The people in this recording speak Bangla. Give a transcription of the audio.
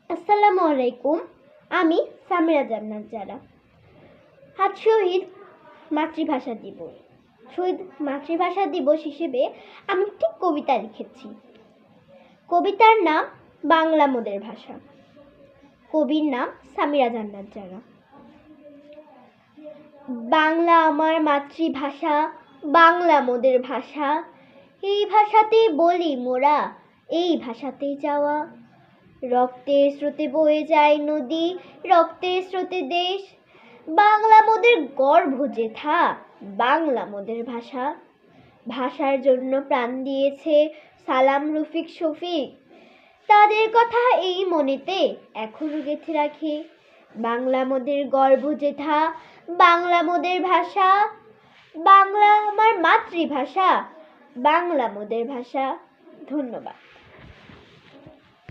আসসালামু আলাইকুম। আমি সামিরা জান্নাত জারা। আজ শহীদ মাতৃভাষা দিবস। শহীদ মাতৃভাষা দিবস হিসেবে আমি একটি কবিতা লিখেছি। কবিতার নাম বাংলা মোদের ভাষা। কবির নাম সামিরা জান্নাত জারা। বাংলা আমার মাতৃভাষা, বাংলা মোদের ভাষা। এই ভাষাতেই বলি মোরা, এই ভাষাতেই যাওয়া। রক্তের স্রোতে বয়ে যায় নদী, রক্তের স্রোতে দেশ। বাংলা মোদের গর্ভ যেথা, বাংলা মোদের ভাষা। ভাষার জন্য প্রাণ দিয়েছে সালাম, রফিক, শফিক। তাদের কথা এই মনেতে এখনো গেঁথে রাখি। বাংলা মোদের গর্ভ যেথা, বাংলা মোদের ভাষা। বাংলা আমার মাতৃভাষা, বাংলা মোদের ভাষা। ধন্যবাদ।